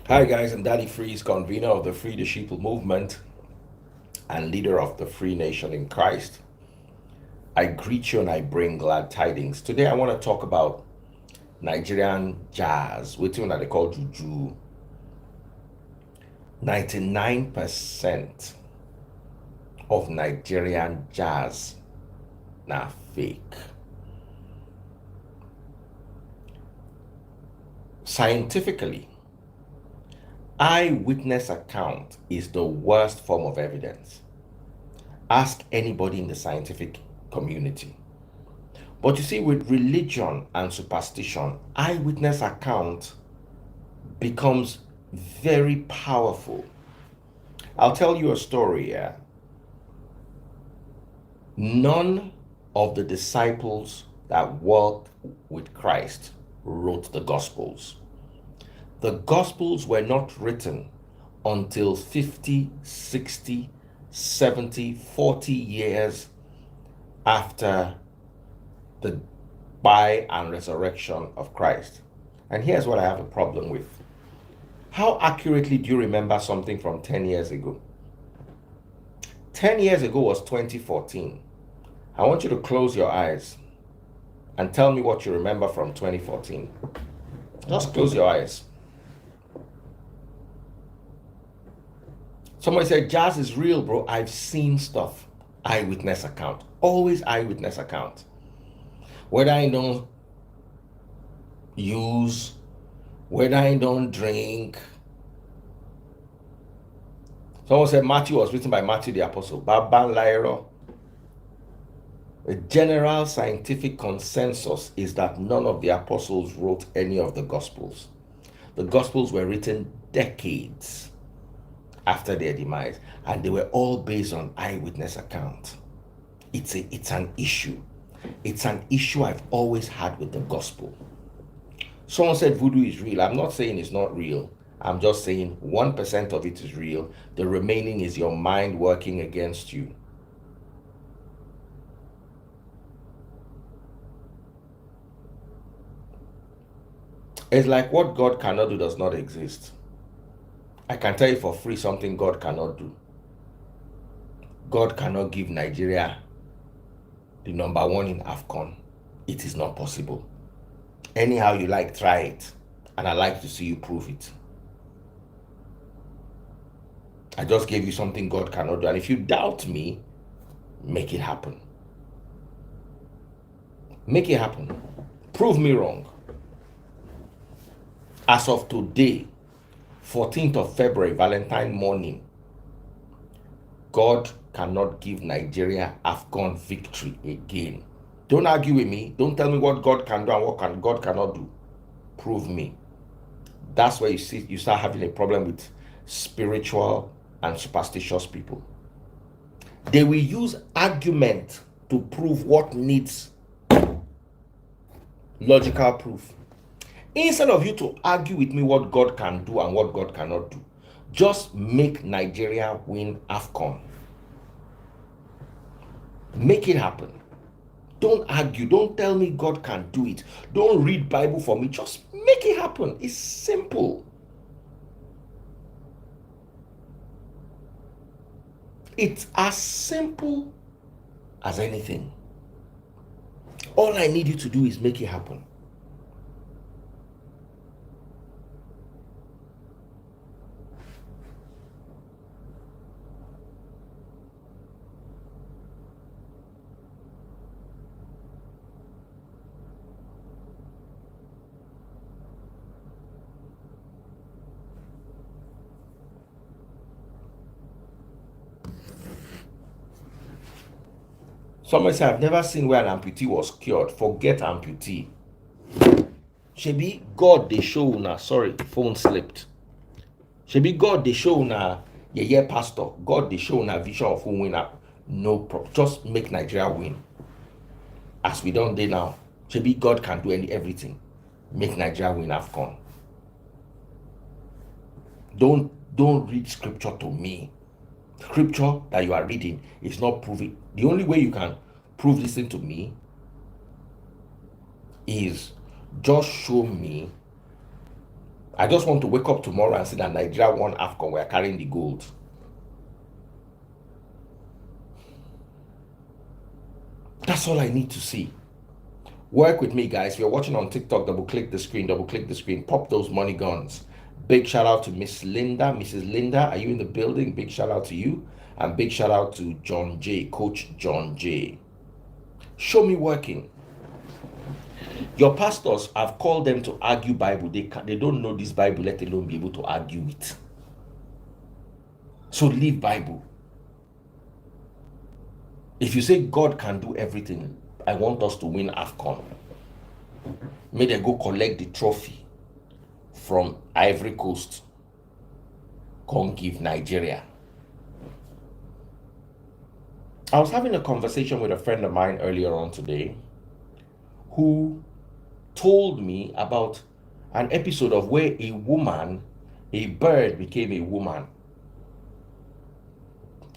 Hi guys, I'm Daddy Freeze, convener of the Free the Sheeple movement and leader of the Free Nation in Christ. I greet you and I bring glad tidings. Today I want to talk about Nigerian jazz, which one they call juju. 99% of Nigerian jazz na fake. Scientifically, eyewitness account is the worst form of evidence. Ask anybody in the scientific community. But you see, with religion and superstition, eyewitness account becomes very powerful. I'll tell you a story here. None of the disciples that walked with Christ wrote the Gospels. The Gospels were not written until 50, 60, 70, 40 years after the by and resurrection of Christ. And here's what I have a problem with. How accurately do you remember something from 10 years ago? 10 years ago was 2014. I want you to close your eyes and tell me what you remember from 2014. Just close your eyes. Somebody said, jazz is real, bro. I've seen stuff. Eyewitness account. Always eyewitness account. Whether I don't use, whether I don't drink. Someone said Matthew was written by Matthew the Apostle. Baban Lairo. The general scientific consensus is that none of the apostles wrote any of the Gospels. The Gospels were written decades after their demise, and they were all based on eyewitness account. It's an issue. It's an issue I've always had with the gospel. Someone said voodoo is real. I'm not saying it's not real. I'm just saying 1% of it is real. The remaining is your mind working against you. It's like what God cannot do does not exist. I can tell you for free something God cannot do. God cannot give Nigeria the number one in AFCON. It is not possible. Anyhow you like, try it. And I like to see you prove it. I just gave you something God cannot do. And if you doubt me, make it happen. Make it happen. Prove me wrong. As of today, 14th of February, Valentine morning, God cannot give Nigeria AFCON victory again. Don't argue with me. Don't tell me what God can do and what God cannot do. Prove me. That's where you start having a problem with spiritual and superstitious people. They will use argument to prove what needs logical proof. Instead of you to argue with me what God can do and what God cannot do, just make Nigeria win AFCON. Make it happen. Don't argue. Don't tell me God can do it. Don't read Bible for me. Just make it happen. It's simple. It's as simple as anything. All I need you to do is make it happen. Somebody said, I've never seen where an amputee was cured. Forget amputee. Shebi God they show una. Sorry, phone slipped. Shebi God they show una. Yeah, pastor. God they show una vision of who win up. No problem. Just make Nigeria win. As we don't do now. Shebi God can do everything. Make Nigeria win AFCON. Don't read scripture to me. Scripture that you are reading is not proving. The only way you can prove this thing to me is just show me I just want to wake up tomorrow and see that Nigeria won AFCON. We're carrying the gold. That's all I need to see. Work with me, guys. If you're watching on TikTok, double click the screen, pop those money guns. Big shout out to Miss Linda. Mrs. Linda, are you in the building? Big shout out to you. And big shout out to John J, Coach John J. Show me working. Your pastors, I've called them to argue Bible. They don't know this Bible, let alone be able to argue it. So leave Bible. If you say God can do everything, I want us to win AFCON. May they go collect the trophy from Ivory Coast. Come give Nigeria. I was having a conversation with a friend of mine earlier on today who told me about an episode of where a bird became a woman.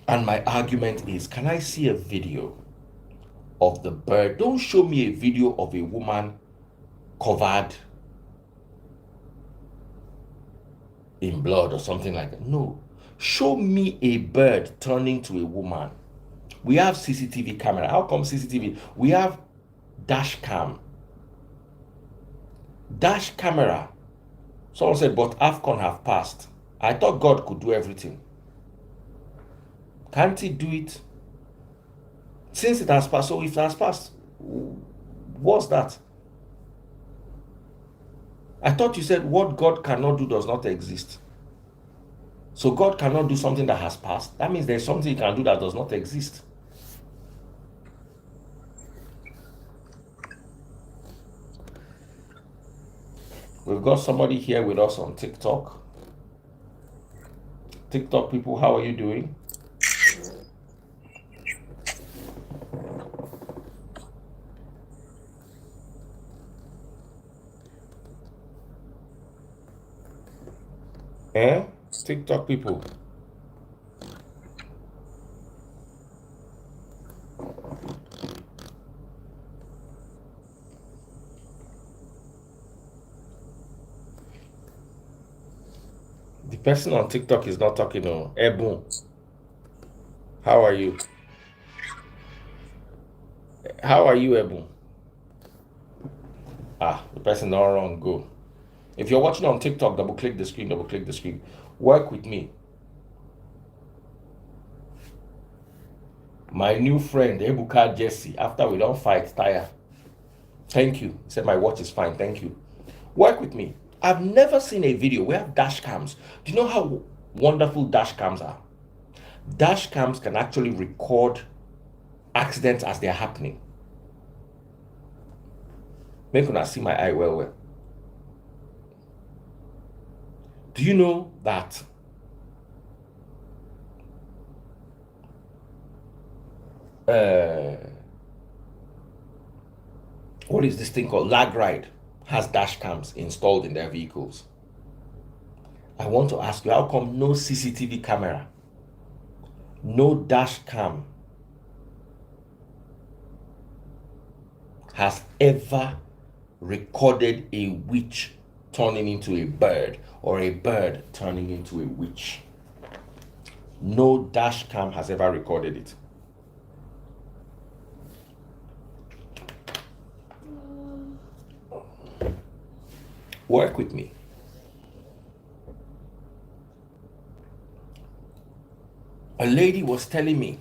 And my argument is, can I see a video of the bird? Don't show me a video of a woman covered in blood or something like that. No. Show me a bird turning to a woman. We have CCTV camera. How come CCTV? We have dash cam. Dash camera. Someone said, but AFCON have passed. I thought God could do everything. Can't he do it? Since it has passed, so if it has passed, what's that? I thought you said what God cannot do does not exist. So God cannot do something that has passed. That means there's something he can do that does not exist. We've got somebody here with us on TikTok. TikTok people, how are you doing? TikTok people. The person on TikTok is not talking. No. Ebun, how are you? How are you, Ebun? The person not wrong. Go. If you're watching on TikTok, double click the screen. Work with me. My new friend, Ebuka Jesse, after we don't fight, tire. Thank you. He said my watch is fine. Thank you. Work with me. I've never seen a video. We have dash cams. Do you know how wonderful dash cams are? Dash cams can actually record accidents as they're happening. Make una see my eye well. Do you know that what is this thing called? Lag Ride has dash cams installed in their vehicles. I want to ask you, how come no CCTV camera, no dash cam has ever recorded a witch turning into a bird or a bird turning into a witch? No dash cam has ever recorded it. Work with me. A lady was telling me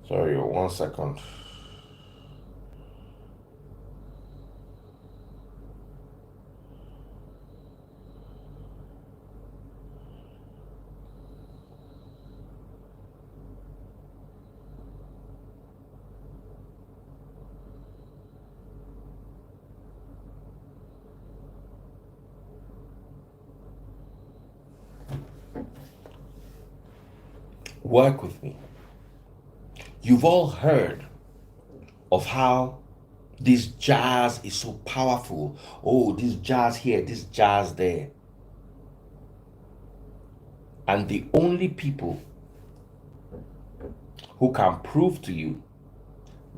sorry, 1 second. Work with me. You've all heard of how this jazz is so powerful. Oh, this jazz here, this jazz there. And the only people who can prove to you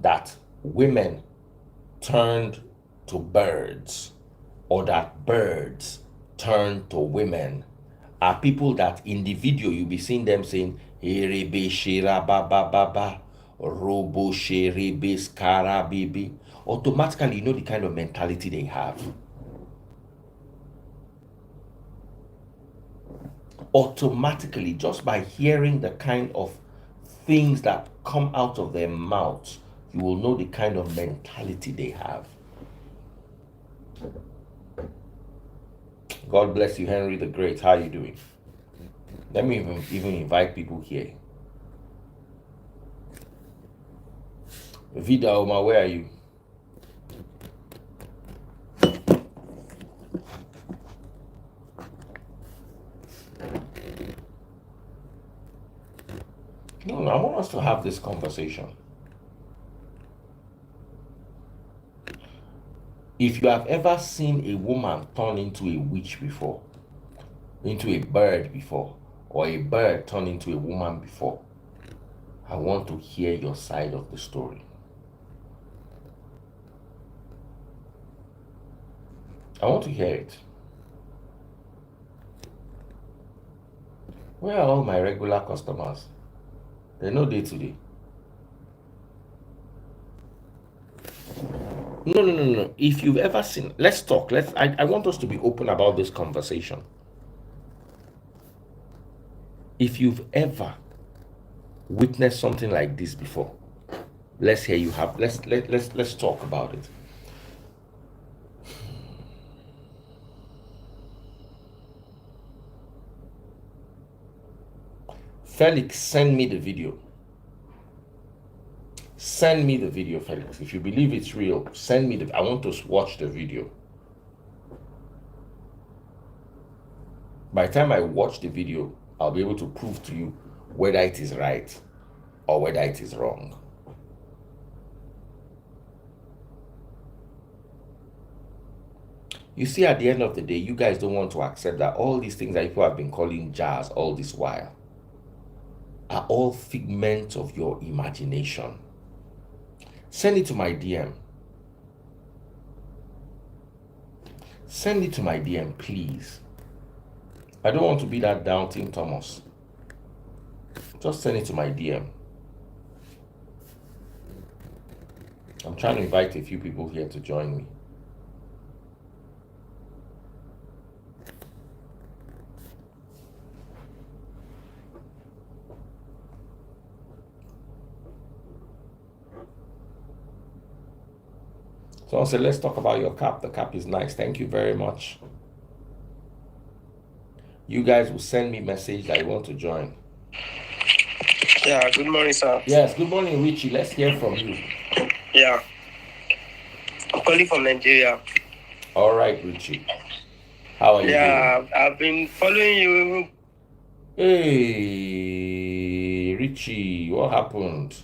that women turned to birds or that birds turned to women are people that in the video you'll be seeing them saying "Erebe shira ba ba ba ba, robo sherebe skara baby." Automatically, you know the kind of mentality they have. Automatically, just by hearing the kind of things that come out of their mouths, you will know the kind of mentality they have. God bless you, Henry the Great. How are you doing? Let me even invite people here. Vida Oma, where are you? No, I want us to have this conversation. If you have ever seen a woman turn into a witch before, into a bird before, or a bird turn into a woman before, I want to hear your side of the story. I want to hear it. Where are all my regular customers? They know day to day. No. If you've ever seen, let's talk. I want us to be open about this conversation. If you've ever witnessed something like this before, let's hear you have. Let's talk about it. Felix, send me the video. Send me the video, Felix. If you believe it's real, send me the. I want to watch the video. By the time I watch the video, I'll be able to prove to you whether it is right or whether it is wrong. You see, at the end of the day, you guys don't want to accept that all these things that people have been calling jazz all this while are all figments of your imagination. Send it to my DM. Send it to my DM, please. I don't want to be that doubting Thomas. Just send it to my DM. I'm trying to invite a few people here to join me. Someone said, let's talk about your cap. The cap is nice. Thank you very much. You guys will send me message that you want to join. Yeah, good morning, sir. Yes, good morning, Richie. Let's hear from you. Yeah, I'm calling from Nigeria. All right, Richie. How are you doing? Yeah, I've been following you. Hey, Richie, what happened?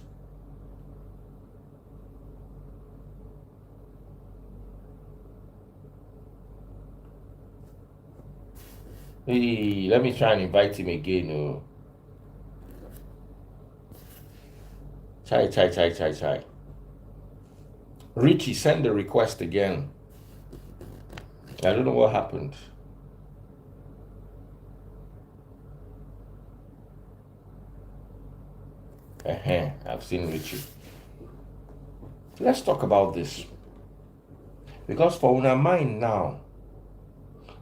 Hey, let me try and invite him again. Oh. Chai. Richie, send the request again. I don't know what happened. I've seen Richie. Let's talk about this. Because for una mind now,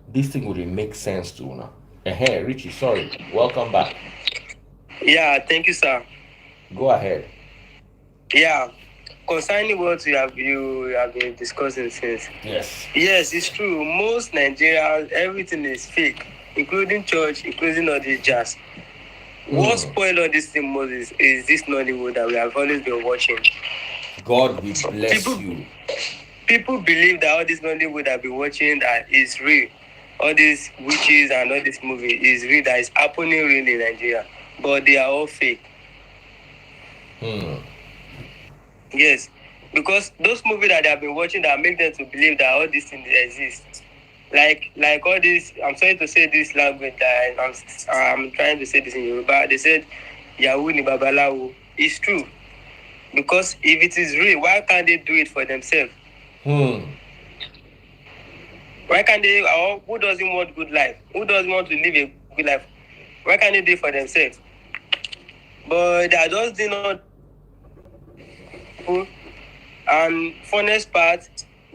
this thing would make sense to una. Richie, sorry. Welcome back. Yeah, thank you, sir. Go ahead. Yeah, concerning what you have been discussing since. Yes. Yes, it's true. Most Nigerians, everything is fake, including church, including all the jazz. What spoiled all this thing most is this Nollywood that we have always been watching. God will bless you. People believe that all this Nollywood I've been watching that is real. All these witches and all this movie is real, that is happening really in Nigeria. But they are all fake. Yes. Because those movies that they have been watching that make them to believe that all these things exist. Like all this, I'm sorry to say this language that I'm trying to say this in Yoruba. They said Yahoo ni Babalawo. It's true. Because if it is real, why can't they do it for themselves? Hmm. Why can't they? Or who doesn't want good life? Who doesn't want to live a good life? Why can't they do it for themselves? But they are just doing all this people. And funniest part,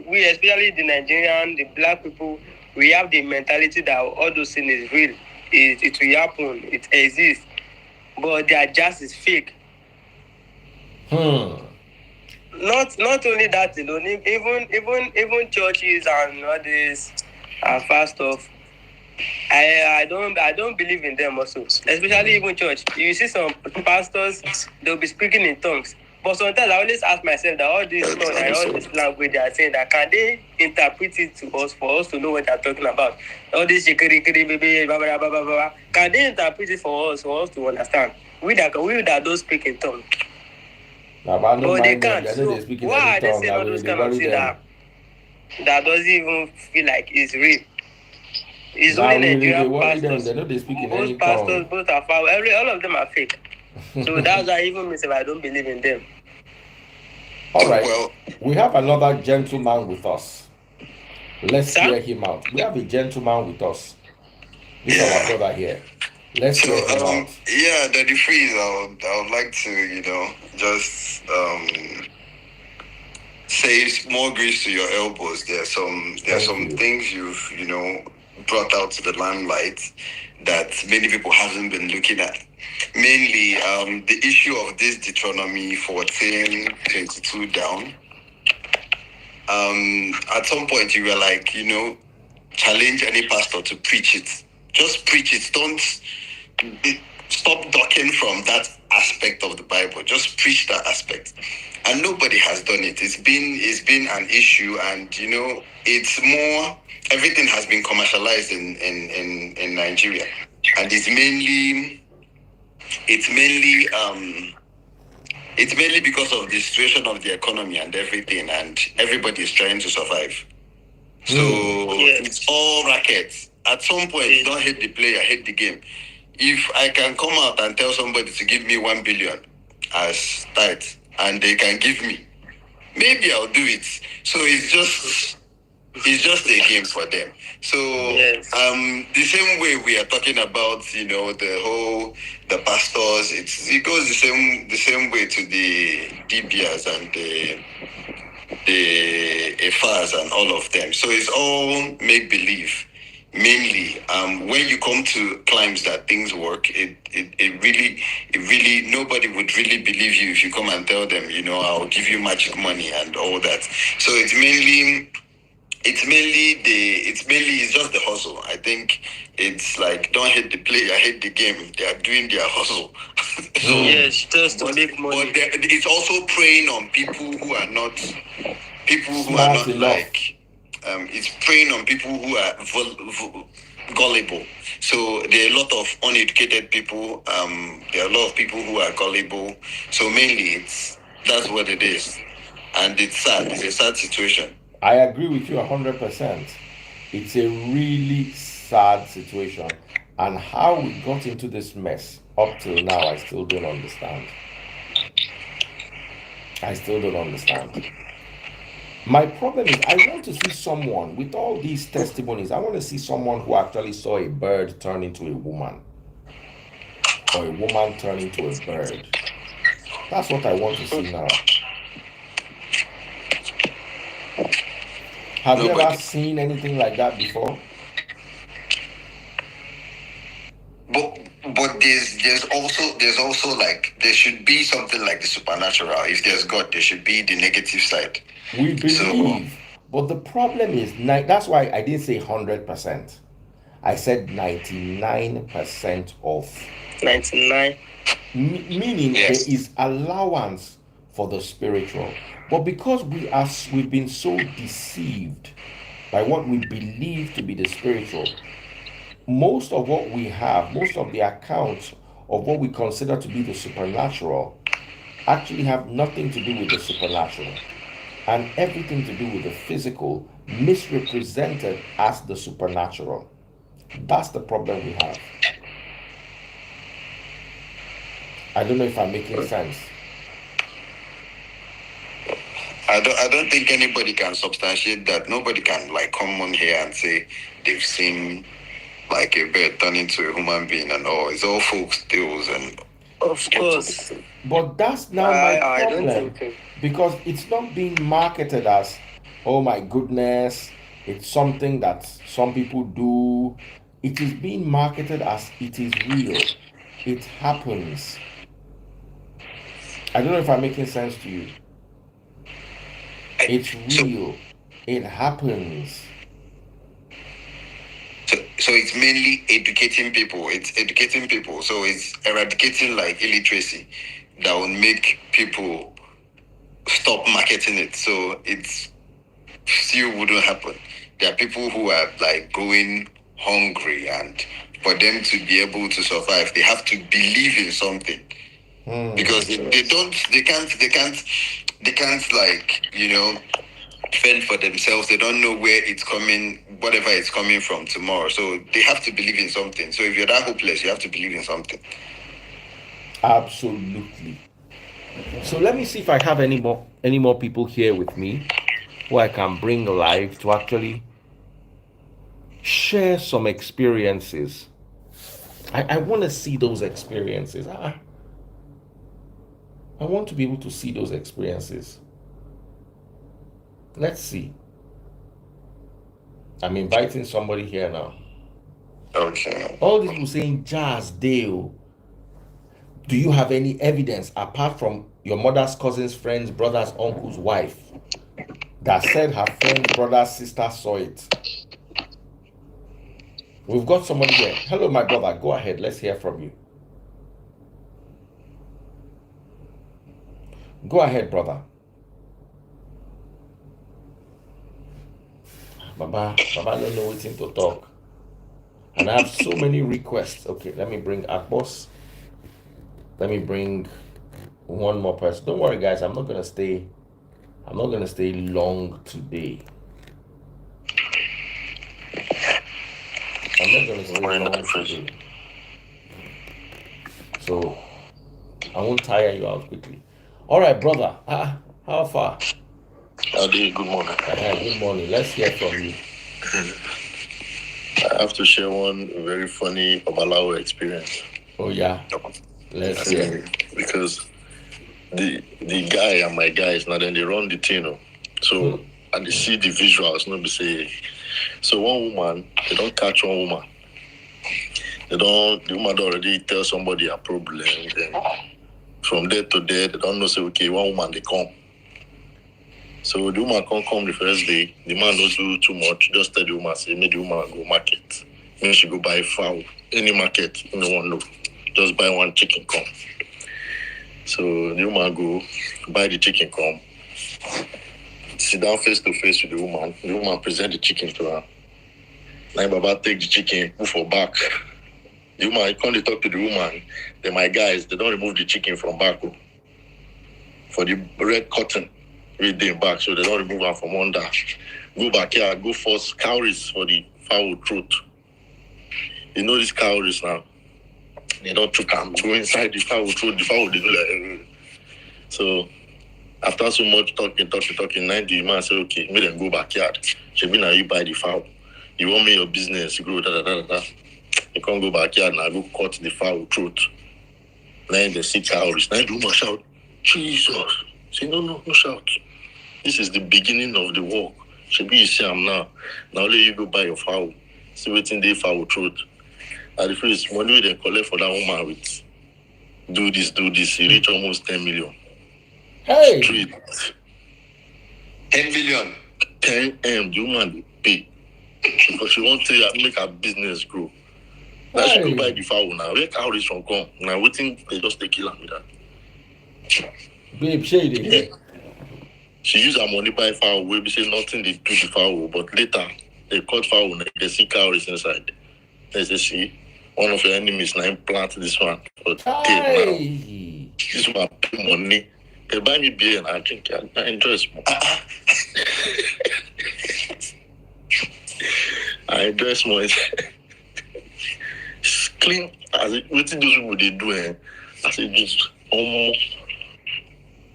we, especially the Nigerian, the black people, we have the mentality that all those things is real. It will happen. It exists. But their just is fake. Hmm. Not only that alone, even churches and all this fast stuff. I don't believe in them also. Especially even church. You see some pastors, they'll be speaking in tongues. But sometimes I always ask myself that all this tongue and all this language they are saying, that can they interpret it to us for us to know what they're talking about? All this shikiri baby, blah, blah, blah, blah, blah. Can they interpret it for us to understand? We that don't speak in tongue. Now, but I don't But they mind them. can't. They know they So speak in any why are they tongue. saying all those They kind of worry things them. that doesn't even feel like it's real? It's Now, only they Nigerian worry them. pastors. They know they speak in any Both pastors, tongue. both are foul. All of them are fake. So that's why even myself, I don't believe in them. All right. Well, We have another gentleman with us. Let's Sir? hear him out. We have a gentleman with us. This is our yeah. brother here. Let's So, hear him out. yeah, Daddy Freeze, I would like to, just say more grease to your elbows. There are Thank some you. things you've, brought out to the limelight that many people haven't been looking at. Mainly, the issue of this Deuteronomy 14:22 down. At some point you were like, challenge any pastor to preach it. Just preach it. Don't stop ducking from that aspect of the Bible. Just preach that aspect. And nobody has done it. It's been an issue, and it's more. Everything has been commercialized in Nigeria, and it's mainly because of the situation of the economy and everything, and everybody is trying to survive. So it's all rackets. At some point, don't hate the player, hate the game. If I can come out and tell somebody to give me 1 billion as tithe, and they can give me, maybe I'll do it. So it's just a game for them. So the same way we are talking about, the pastors, it goes the same way to the DBS and the AFAs and all of them. So it's all make believe. Mainly, when you come to claims that things work, it really nobody would really believe you if you come and tell them, I'll give you magic money and all that. So it's just the hustle. I think it's like don't hate the player, hate the game. They are doing their hustle. So Yes, just to make money. But it's also preying on people who are not Smart enough. like it's preying on people who are gullible. So there are a lot of uneducated people. There are a lot of people who are gullible. So mainly that's what it is, and it's sad. It's a sad situation. I agree with you 100%. It's a really sad situation. And how we got into this mess up till now, I still don't understand. I still don't understand. My problem is, I want to see someone with all these testimonies. I want to see someone who actually saw a bird turn into a woman, or a woman turn into a bird. That's what I want to see now. Have you ever seen anything like that before? But there's also like there should be something like the supernatural. If there's God, there should be the negative side. We believe, but the problem is, that's why I didn't say 100%. I said 99% of. 99. Meaning Yes. there is allowance for the spiritual. But because we've been so deceived by what we believe to be the spiritual, most of what we have, most of the accounts of what we consider to be the supernatural actually have nothing to do with the supernatural and everything to do with the physical, misrepresented as the supernatural. That's the problem we have. I don't know if I'm making sense. I don't think anybody can substantiate that. Nobody can like come on here and say they've seen like a bird turn into a human being and all. It's all folk tales and Of course. But that's now my I don't problem, think so. because it's not being marketed as, oh my goodness, it's something that some people do. It is being marketed as it is real. It happens. I don't know if I'm making sense to you. It's so real. It happens. so it's mainly educating people. It's educating people. So it's eradicating like illiteracy that will make people stop marketing it. So it's still wouldn't happen. There are people who are like going hungry, and for them to be able to survive, they have to believe in something. Because they can't like, fend for themselves. They don't know where it's coming, whatever it's coming from tomorrow. So they have to believe in something. So if you're that hopeless, you have to believe in something. Absolutely. So let me see if I have any more people here with me who I can bring live to actually share some experiences. I want to see those experiences. I want to be able to see those experiences. Let's see. I'm inviting somebody here now. Okay. All these people saying Jazz Dale. Do you have any evidence apart from your mother's cousin's friend's brother's uncle's wife that said her friend's brother's sister saw it? We've got somebody here. Hello, my brother. Go ahead. Let's hear from you. Go ahead, brother. Baba don't know waiting to talk. And I have so many requests. Okay, let me bring Akbos. Let me bring one more person. Don't worry, guys. I'm not gonna stay long today. I'm not gonna stay long today. So I won't tire you out quickly. All right, brother. How far? Adi, good morning. Good morning. Let's hear from you. I have to share one very funny Babalawo experience. Oh yeah. Let's hear. Because the guy and my guys now then they run the team, so and they see the visuals, not be say. So one woman, they don't catch one woman. The woman don't already tell somebody a problem. Then from there to there, they don't know say okay, one woman they come. So the woman can't come the first day. The man don't do too much. Just tell the woman, say, make the woman go market. Maybe she go buy fowl. Any market, no one know. Just buy one chicken come. So the woman go buy the chicken come. Sit down face to face with the woman. The woman present the chicken to her. Now Baba take the chicken, put for back. The woman come to talk to the woman. Then my guys, they don't remove the chicken from back. For the red cotton. With them back, so they don't remove her from under. Go back here, go first cowries for the fowl throat. You know these cowries now. They don't choke them. Go inside the fowl throat, the fowl they go like. So after so much talking, now the man say, okay, make them go backyard. Shebi now you buy the fowl. You want me your business grow da. You can't go backyard now, go cut the fowl throat. Now they see cowries. Now the woman shout, Jesus. Say no shout. This is the beginning of the work. Shebi you see am now. Now let you go buy your fowl. See waiting the fowl throat. At the first money they collect for that woman with do this, he reach almost 10 million. Hey! Straight. 10 million. 10M, the woman will pay. Because she want to make her business grow. Now she go buy the fowl now. Where cowries from come? Now waiting they just take kill her with that. Babe, shady here. She use her money buy fowl. We be say nothing they do the fowl, but later they cut fowl. They see cowries inside. They say, see, one of your enemies now plant this one for tape now. This one pay money. They buy me beer and I drink it. I enjoy small. I enjoy small. It's clean as it. What those people they do? I say just almost.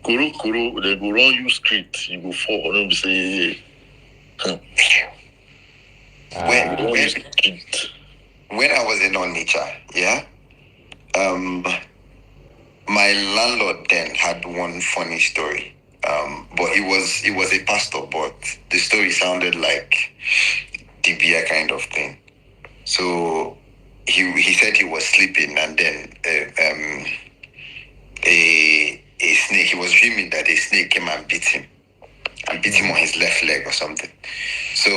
Kuru, they go run you street, you go fall, don't be say, when I was in Onitsha, yeah, my landlord then had one funny story. But he was a pastor, but the story sounded like DBA kind of thing. So he said he was sleeping, and then a snake. He was dreaming that a snake came and beat him on his left leg or something. So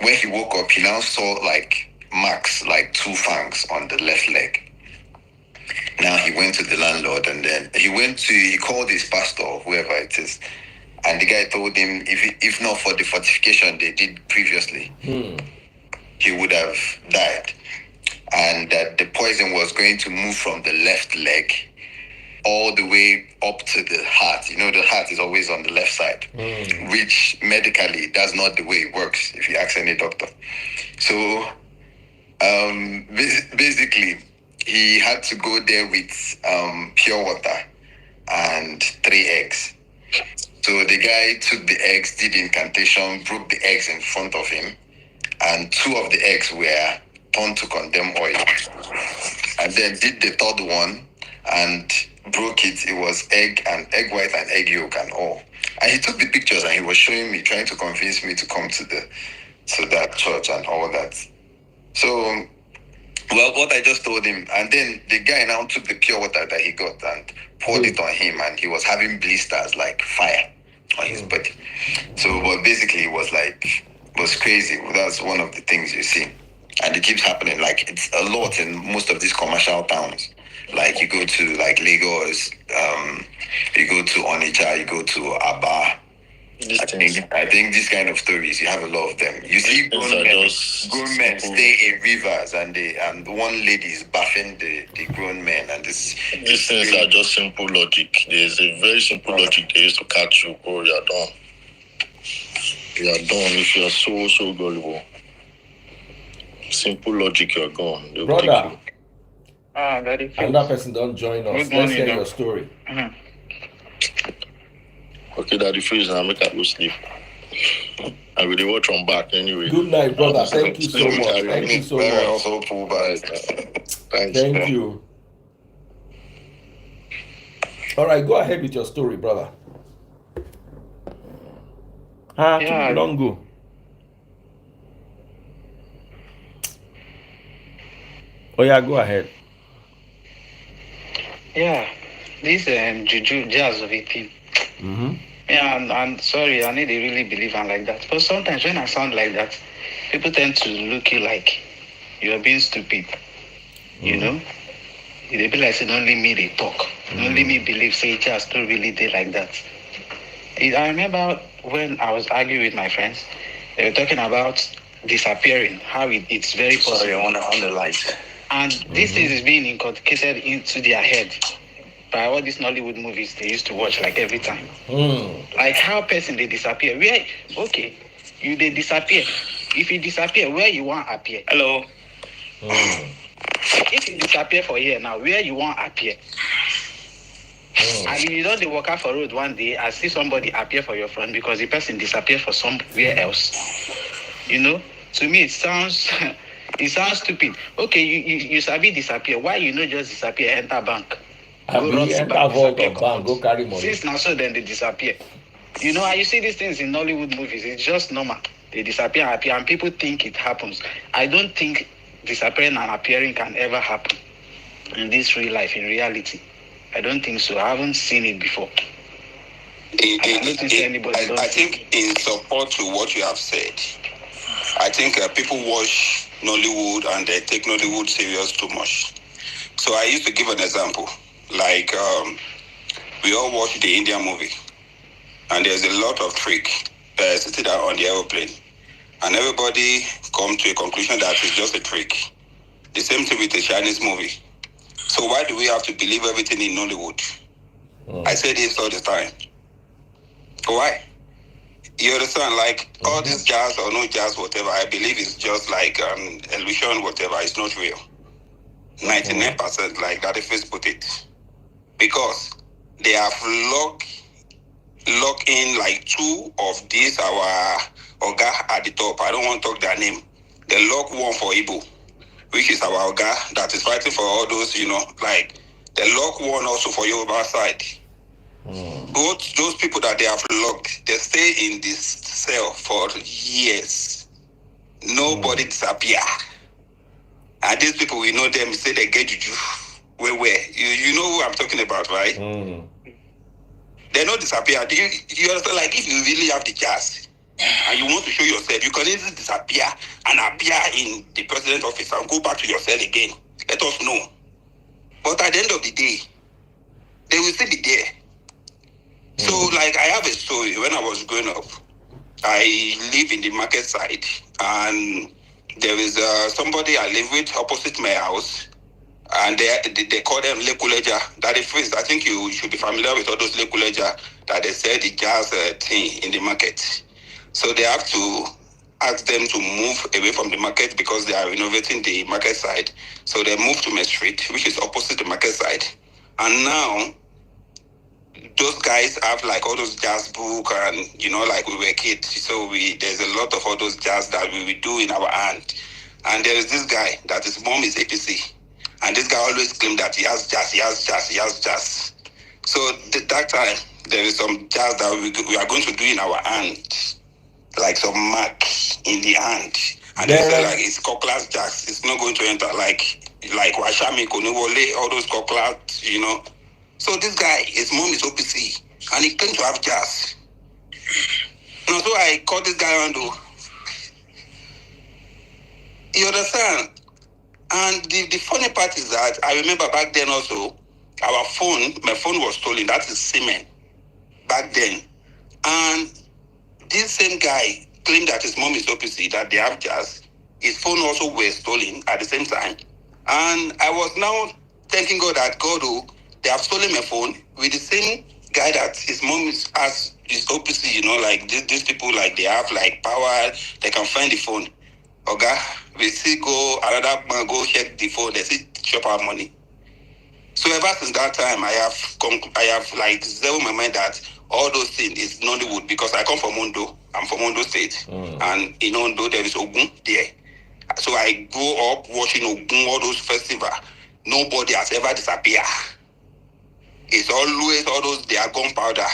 when he woke up, he now saw like marks, like 2 fangs on the left leg. Now he went to the landlord, and then he called his pastor or whoever it is, and the guy told him if not for the fortification they did previously, he would have died, and that the poison was going to move from the left leg all the way up to the heart. You know, the heart is always on the left side, which medically that's not the way it works if you ask any doctor. So basically he had to go there with pure water and 3 eggs. So the guy took the eggs, did incantation, broke the eggs in front of him, and 2 of the eggs were turned to condemn oil. And then did the 3rd one and broke it. It was egg white and egg yolk and all. And he took the pictures and he was showing me, trying to convince me to come to that church and all that. So, well, what I just told him, and then the guy now took the pure water that he got and poured it on him, and he was having blisters like fire on his body. So, but basically, it was crazy. That's one of the things you see, and it keeps happening. Like it's a lot in most of these commercial towns. Like you go to like Lagos, you go to Onitsha, you go to Aba. I think these kind of stories, you have a lot of them. You see grown men stay in rivers, and one lady is bathing the grown men, and these things are just simple logic. There's a very simple logic they used to catch you. Oh, you're done. You're done if you're so gullible. Simple logic, you're gone. They'll Brother, take you. Another person don't join us. Let's hear your story. Okay, Daddy Freeze, now make I go sleep. I will watch on back anyway. Good night, brother. Thank you so much. Thank you so much. Also pull back. Thanks. Thank you. All right, go ahead with your story, brother. Yeah. Too long go. Oh yeah, go ahead. Yeah, this juju jazz of a thing. Yeah, I'm sorry, I need to really believe I'm like that. But sometimes when I sound like that, people tend to look you like you're being stupid. You know? They be like, saying only me they talk. Only me believe say jazz don't really do like that. I remember when I was arguing with my friends, they were talking about disappearing, how it's very possible. Sorry, I want to on the light. And this thing is being inculcated into their head by all these Nollywood movies they used to watch like every time. Like how person they disappear. Where they disappear. If you disappear, where you want appear? Hello. If you disappear for here now, where you want appear? And if you don't walk out for road one day, I see somebody appear for your front because the person disappear for somewhere else. You know, to me it sounds stupid. Okay, you sabi disappear. Why you not just disappear, enter bank? Enter vault of bank, go carry money. Since now so then they disappear. You know, you see these things in Nollywood movies, it's just normal. They disappear, appear, and people think it happens. I don't think disappearing and appearing can ever happen in this real life, in reality. I don't think so. I haven't seen it before. I think in support to what you have said, I think people watch Nollywood and they take Nollywood serious too much. So I used to give an example. Like, we all watch the Indian movie, and there's a lot of trick sitting down on the aeroplane, and everybody come to a conclusion that it's just a trick. The same thing with the Chinese movie. So why do we have to believe everything in Nollywood? I say this all the time. Why? You understand? Like all this jazz or no jazz, whatever, I believe it's just like illusion, whatever. It's not real. 99% like that if it's put it. Because they have lock in like two of these our Oga at the top. I don't want to talk their name. They lock one for Igbo, which is our Oga that is fighting for all those, like they lock one also for Yoruba side. Both those people that they have locked, they stay in this cell for years. Nobody disappear. And these people, we know them, say they get juju. Where? You know who I'm talking about, right? They don't disappear. You understand? Like, if you really have the chance and you want to show yourself, you can easily disappear and appear in the president's office and go back to your cell again. Let us know. But at the end of the day, they will still be there. So, like, I have a story. When I was growing up, I live in the market side, and there is somebody I live with opposite my house, and they call them Lekuleja. That is phrase. I think you should be familiar with all those Lekuleja that they sell the jazz thing in the market. So they have to ask them to move away from the market because they are renovating the market side. So they move to my street, which is opposite the market side. And now, those guys have like all those jazz book, and like we were kids, so there's a lot of all those jazz that we will do in our hand. And there is this guy that his mom is APC, and this guy always claimed that he has jazz. So that time there is some jazz that we are going to do in our hand, like some mark in the hand, and they say like it's Koklas jazz. It's not going to enter like Washami Koniwole, all those Koklas, So this guy, his mom is OPC, and he claimed to have jazz. So I called this guy around. You understand? And the funny part is that I remember back then also, my phone was stolen. That is semen back then. And this same guy claimed that his mom is OPC, that they have jazz. His phone also was stolen at the same time. And I was now thanking God that they have stolen my phone with the same guy that his mom is OPC, like these people, like they have like power, they can find the phone. Okay, we see another man go check the phone, they see chop our money. So ever since that time, I have like zero my mind that all those things is Nollywood, because I come from Ondo. I'm from Ondo State, and in Ondo there is Ogun there. So I grew up watching Ogun, all those festivals. Nobody has ever disappeared. It's always all those, they are gunpowder,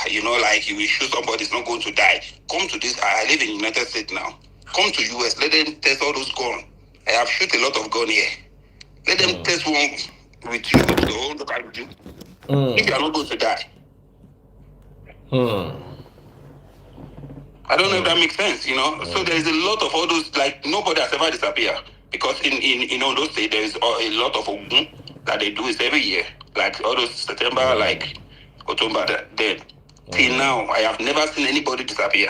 like you will shoot somebody, it's not going to die. Come to this, I live in the United States now. Come to US, let them test all those guns. I have shoot a lot of gun here. Let them test one with you, with the whole look at you. If you are not going to die. I don't know if that makes sense, So there is a lot of all those, like nobody has ever disappeared. Because in all those states, there is a lot of Ogun that they do is every year. Like all those September, like October, then. Till now, I have never seen anybody disappear.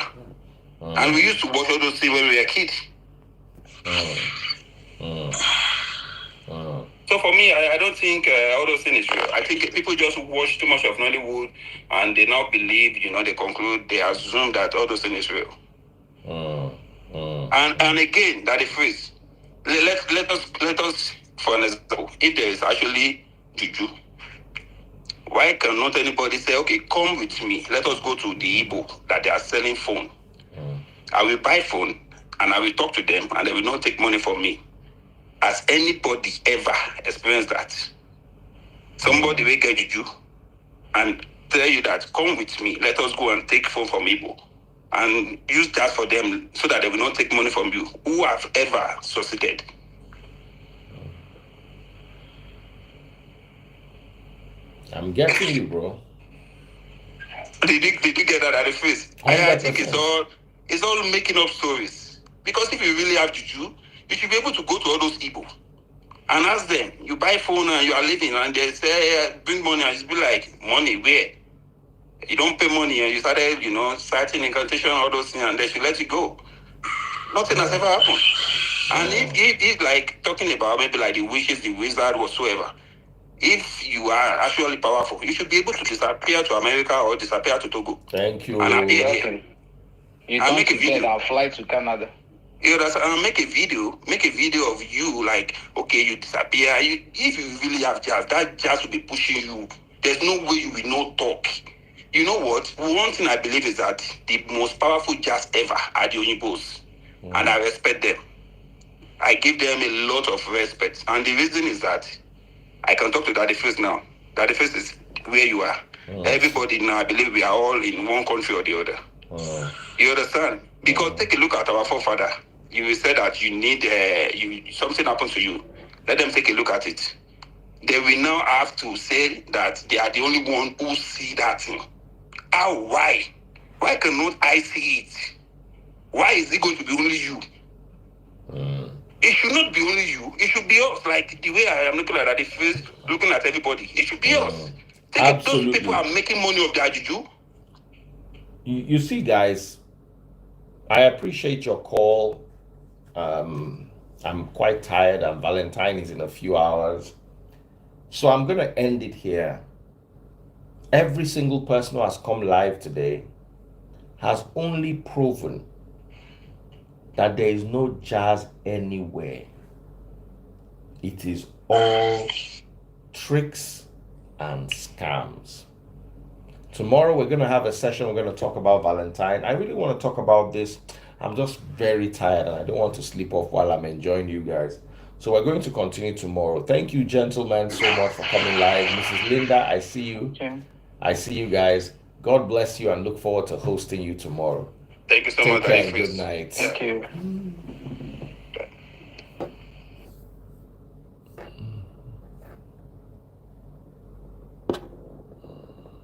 And we used to watch all those things when we were kids. So for me, I don't think all those things is real. I think people just watch too much of Nollywood, and they now believe, they conclude, they assume that all those things is real. And again, that is phrase. Let us, for an example, if there is actually juju, why cannot anybody say, okay, come with me, let us go to the Igbo that they are selling phone. I will buy phone, and I will talk to them, and they will not take money from me. Has anybody ever experienced that? Somebody will get juju and tell you that, come with me, let us go and take phone from Igbo, and use that for them so that they will not take money from you. Who have ever succeeded? I'm getting you, bro. Did you get that at the face? I think it's all making up stories. Because if you really have juju, you should be able to go to all those Igbo and ask them. You buy phone and you are living, and they say, bring money, and you be like, money where? You don't pay money, and you started, citing incantation, all those things, and they should let you go. Nothing has ever happened. And if like talking about maybe like the witches, the wizard, whatsoever, if you are actually powerful, you should be able to disappear to America or disappear to Togo. Thank you. And appear here. You don't make a video. I'll fly to Canada. Make a video of you, like, okay, you disappear. If you really have jazz, that jazz will be pushing you There's no way you will not talk. You know what? One thing I believe is that the most powerful jazz ever are the Oyinbos. And I respect them. I give them a lot of respect. And the reason is that I can talk to Daddy Face now. Daddy Face is where you are. Everybody now, I believe we are all in one country or the other. You understand? Because take a look at our forefather. You said that you need, something happens to you. Let them take a look at it. They will now have to say that they are the only one who see that thing. How? Why? Why cannot I see it? Why is it going to be only you? It should not be only you. It should be us. Like the way I am looking at the face, looking at everybody. It should be us. Those people are making money of their juju. You see, guys, I appreciate your call. I'm quite tired, and Valentine is in a few hours. So I'm going to end it here. Every single person who has come live today has only proven that there is no jazz anywhere. It is all tricks and scams. Tomorrow we're going to have a session. We're going to talk about Valentine. I really want to talk about this. I'm just very tired and I don't want to sleep off while I'm enjoying you guys. So we're going to continue tomorrow. Thank you, gentlemen, so much for coming live. Mrs. Linda, I see you. Okay. I see you guys. God bless you and look forward to hosting you tomorrow. Thank you so Take much. Care and good night. Thank you.